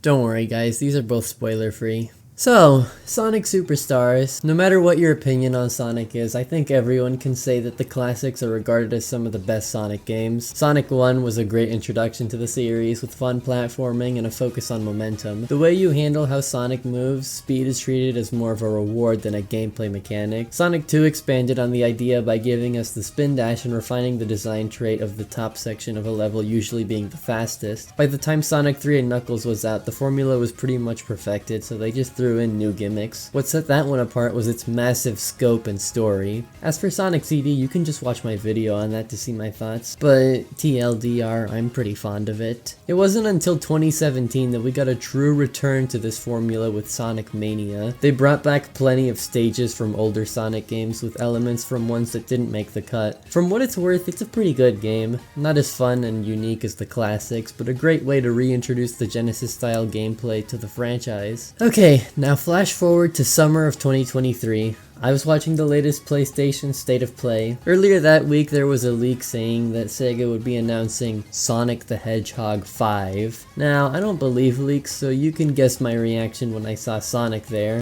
Don't worry guys, these are both spoiler free. So, Sonic Superstars. No matter what your opinion on Sonic is, I think everyone can say that the classics are regarded as some of the best Sonic games. Sonic 1 was a great introduction to the series with fun platforming and a focus on momentum. The way you handle how Sonic moves, speed is treated as more of a reward than a gameplay mechanic. Sonic 2 expanded on the idea by giving us the spin dash and refining the design trait of the top section of a level usually being the fastest. By the time Sonic 3 and Knuckles was out, the formula was pretty much perfected, so they just threw in new gimmicks. What set that one apart was its massive scope and story. As for Sonic CD, you can just watch my video on that to see my thoughts, but TLDR, I'm pretty fond of it. It wasn't until 2017 that we got a true return to this formula with Sonic Mania. They brought back plenty of stages from older Sonic games with elements from ones that didn't make the cut. From what it's worth, it's a pretty good game. Not as fun and unique as the classics, but a great way to reintroduce the Genesis-style gameplay to the franchise. Okay, now flash forward to summer of 2023. I was watching the latest PlayStation State of Play. Earlier that week there was a leak saying that Sega would be announcing Sonic the Hedgehog 5. Now, I don't believe leaks, so you can guess my reaction when I saw Sonic there.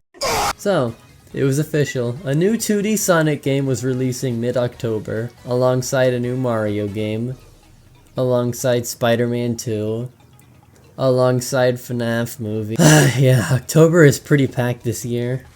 So, it was official. A new 2D Sonic game was releasing mid-October, alongside a new Mario game, alongside Spider-Man 2, alongside FNAF movie. Yeah, October is pretty packed this year.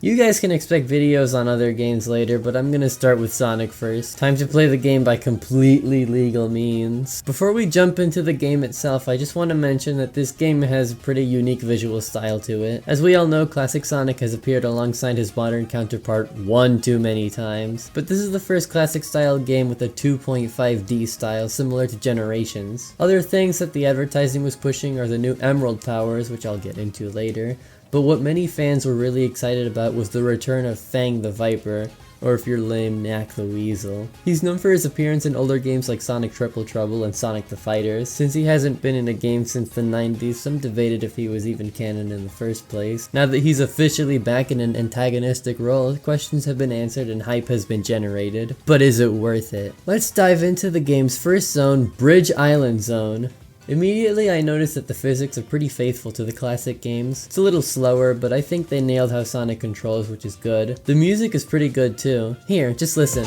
You guys can expect videos on other games later, but I'm gonna start with Sonic first. Time to play the game by completely legal means. Before we jump into the game itself, I just want to mention that this game has a pretty unique visual style to it. As we all know, classic Sonic has appeared alongside his modern counterpart one too many times, but this is the first classic style game with a 2.5D style similar to Generations. Other things that the advertising was pushing are the new Emerald powers, which I'll get into later. But what many fans were really excited about was the return of Fang the Viper, or if you're lame, Knack the Weasel. He's known for his appearance in older games like Sonic Triple Trouble and Sonic the Fighters. Since he hasn't been in a game since the 90s, some debated if he was even canon in the first place. Now that he's officially back in an antagonistic role, questions have been answered and hype has been generated. But is it worth it? Let's dive into the game's first zone, Bridge Island Zone. Immediately I noticed that the physics are pretty faithful to the classic games. It's a little slower, but I think they nailed how Sonic controls, which is good. The music is pretty good too. Here, just listen.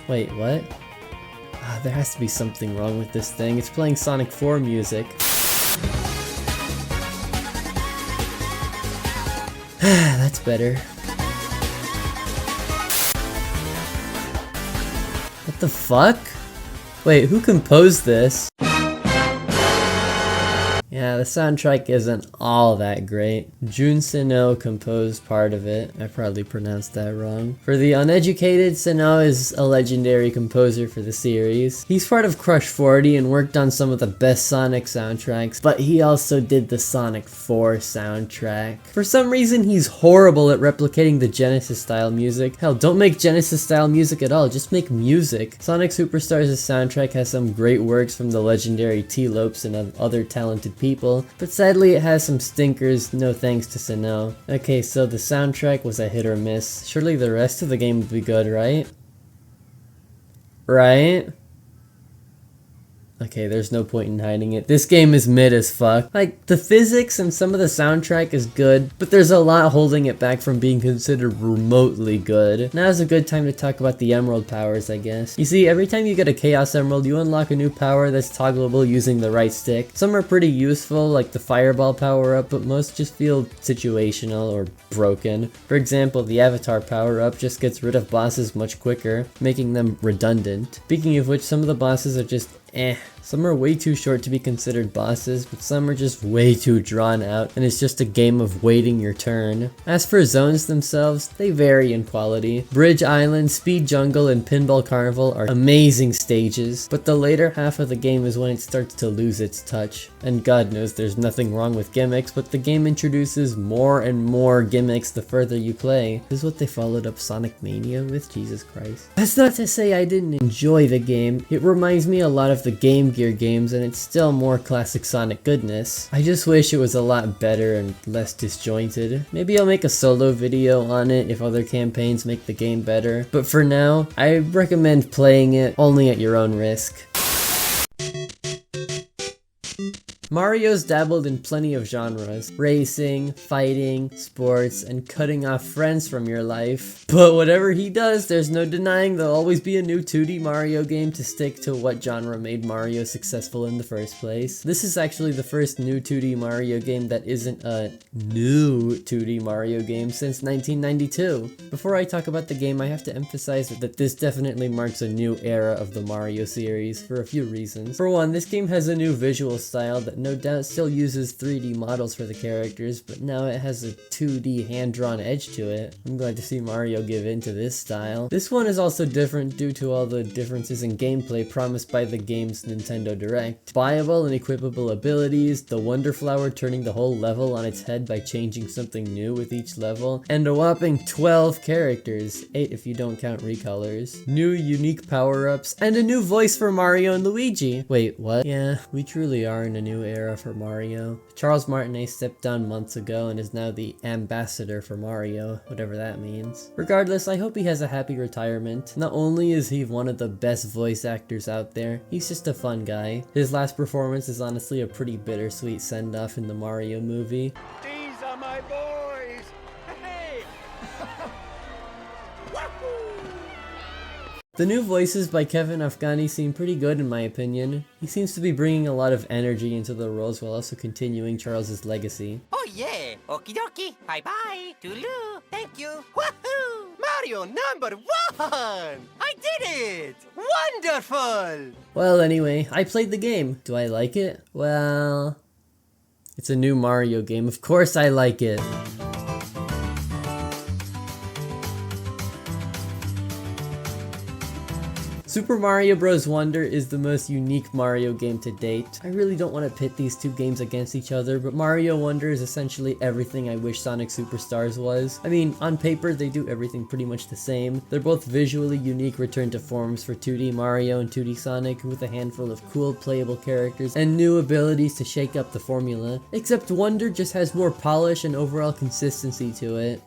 Wait, what? There has to be something wrong with this thing. It's playing Sonic 4 music. That's better. What the fuck? Wait, who composed this? Yeah, the soundtrack isn't all that great. Jun Seno composed part of it. I probably pronounced that wrong. For the uneducated, Seno is a legendary composer for the series. He's part of Crush 40 and worked on some of the best Sonic soundtracks, but he also did the Sonic 4 soundtrack. For some reason, he's horrible at replicating the Genesis style music. Hell, don't make Genesis style music at all, just make music. Sonic Superstars' soundtrack has some great works from the legendary T-Lopes and other talented people, but sadly it has some stinkers, no thanks to Seno. Okay, so the soundtrack was a hit or miss. Surely the rest of the game would be good, right? Right? Okay, there's no point in hiding it. This game is mid as fuck. Like, the physics and some of the soundtrack is good, but there's a lot holding it back from being considered remotely good. Now's a good time to talk about the Emerald powers, I guess. You see, every time you get a Chaos Emerald, you unlock a new power that's toggleable using the right stick. Some are pretty useful, like the Fireball power-up, but most just feel situational or broken. For example, the Avatar power-up just gets rid of bosses much quicker, making them redundant. Speaking of which, some of the bosses are just Some are way too short to be considered bosses, but some are just way too drawn out, and it's just a game of waiting your turn. As for zones themselves, they vary in quality. Bridge Island, Speed Jungle, and Pinball Carnival are amazing stages, but the later half of the game is when it starts to lose its touch. And God knows there's nothing wrong with gimmicks, but the game introduces more and more gimmicks the further you play. This is what they followed up Sonic Mania with? Jesus Christ. That's not to say I didn't enjoy the game. It reminds me a lot of the Game Gear games, and it's still more classic Sonic goodness. I just wish it was a lot better and less disjointed. Maybe I'll make a solo video on it if other campaigns make the game better, but for now, I recommend playing it only at your own risk. Mario's dabbled in plenty of genres: racing, fighting, sports, and cutting off friends from your life. But whatever he does, there's no denying there'll always be a new 2D Mario game to stick to what genre made Mario successful in the first place. This is actually the first new 2D Mario game that isn't a new 2D Mario game since 1992. Before I talk about the game, I have to emphasize that this definitely marks a new era of the Mario series for a few reasons. For one, this game has a new visual style that no doubt still uses 3D models for the characters, but now it has a 2D hand-drawn edge to it. I'm glad to see Mario give in to this style. This one is also different due to all the differences in gameplay promised by the game's Nintendo Direct. Buyable and equipable abilities, the Wonder Flower turning the whole level on its head by changing something new with each level, and a whopping 12 characters, 8 if you don't count recolors, new unique power-ups, and a new voice for Mario and Luigi. Wait, what? Yeah, we truly are in a new era for Mario. Charles Martinet stepped down months ago and is now the ambassador for Mario, whatever that means. Regardless, I hope he has a happy retirement. Not only is he one of the best voice actors out there, he's just a fun guy. His last performance is honestly a pretty bittersweet send-off in the Mario movie. These are my boys! Hey! The new voices by Kevin Afghani seem pretty good in my opinion. He seems to be bringing a lot of energy into the roles while also continuing Charles's legacy. Oh yeah! Okie dokie! Bye bye! Toodaloo! Thank you! Woohoo! Mario #1! I did it! Wonderful! Well, anyway, I played the game. Do I like it? Well, it's a new Mario game. Of course I like it. Super Mario Bros. Wonder is the most unique Mario game to date. I really don't want to pit these two games against each other, but Mario Wonder is essentially everything I wish Sonic Superstars was. I mean, on paper they do everything pretty much the same. They're both visually unique return to forms for 2D Mario and 2D Sonic, with a handful of cool playable characters and new abilities to shake up the formula. Except Wonder just has more polish and overall consistency to it.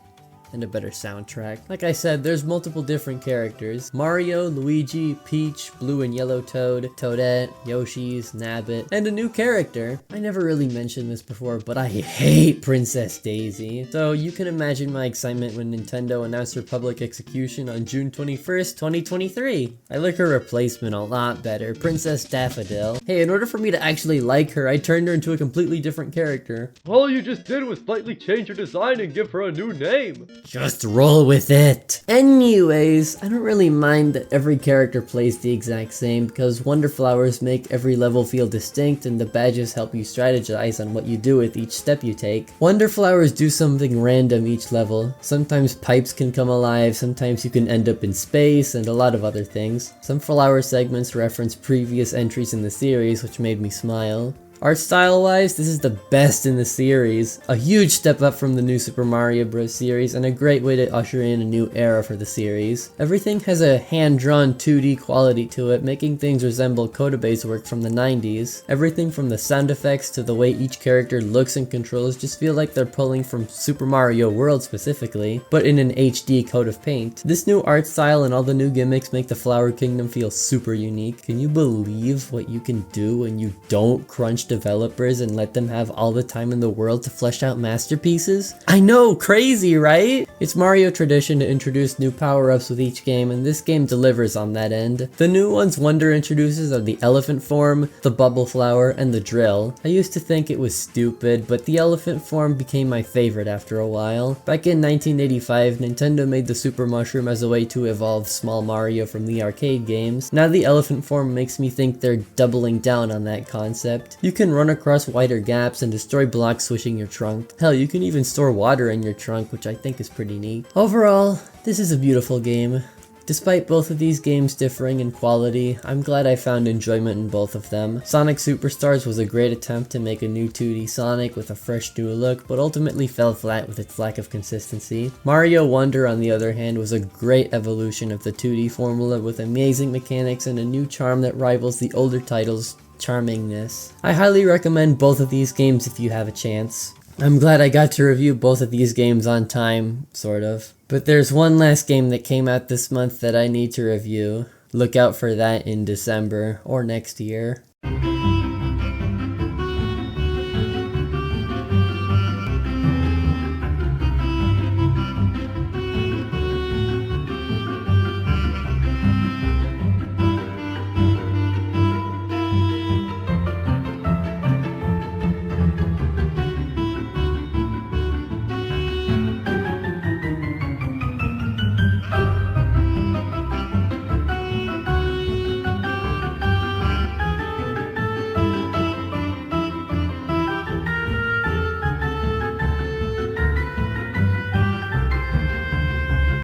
And a better soundtrack. Like I said, there's multiple different characters: Mario, Luigi, Peach, Blue and Yellow Toad, Toadette, Yoshi's, Nabbit, and a new character. I never really mentioned this before, but I hate Princess Daisy. So you can imagine my excitement when Nintendo announced her public execution on June 21st, 2023. I like her replacement a lot better, Princess Daffodil. Hey, in order for me to actually like her, I turned her into a completely different character. All you just did was slightly change her design and give her a new name. Just roll with it. Anyways, I don't really mind that every character plays the exact same because Wonder Flowers make every level feel distinct and the badges help you strategize on what you do with each step you take. Wonder Flowers do something random each level. Sometimes pipes can come alive, sometimes you can end up in space, and a lot of other things. Some flower segments reference previous entries in the series, which made me smile. Art style wise, this is the best in the series. A huge step up from the new Super Mario Bros. Series and a great way to usher in a new era for the series. Everything has a hand-drawn 2D quality to it, making things resemble Kodabe's work from the 90s. Everything from the sound effects to the way each character looks and controls just feel like they're pulling from Super Mario World specifically, but in an HD coat of paint. This new art style and all the new gimmicks make the Flower Kingdom feel super unique. Can you believe what you can do when you don't crunch developers and let them have all the time in the world to flesh out masterpieces? I know, crazy, right? It's Mario tradition to introduce new power-ups with each game, and this game delivers on that end. The new ones Wonder introduces are the elephant form, the bubble flower, and the drill. I used to think it was stupid, but the elephant form became my favorite after a while. Back in 1985, Nintendo made the Super Mushroom as a way to evolve Small Mario from the arcade games. Now the elephant form makes me think they're doubling down on that concept. You can run across wider gaps and destroy blocks swishing your trunk. Hell, you can even store water in your trunk, which I think is pretty neat. Overall, this is a beautiful game. Despite both of these games differing in quality, I'm glad I found enjoyment in both of them. Sonic Superstars was a great attempt to make a new 2D Sonic with a fresh new look, but ultimately fell flat with its lack of consistency. Mario Wonder, on the other hand, was a great evolution of the 2D formula with amazing mechanics and a new charm that rivals the older titles charmingness. I highly recommend both of these games if you have a chance. I'm glad I got to review both of these games on time, sort of. But there's one last game that came out this month that I need to review. Look out for that in December or next year.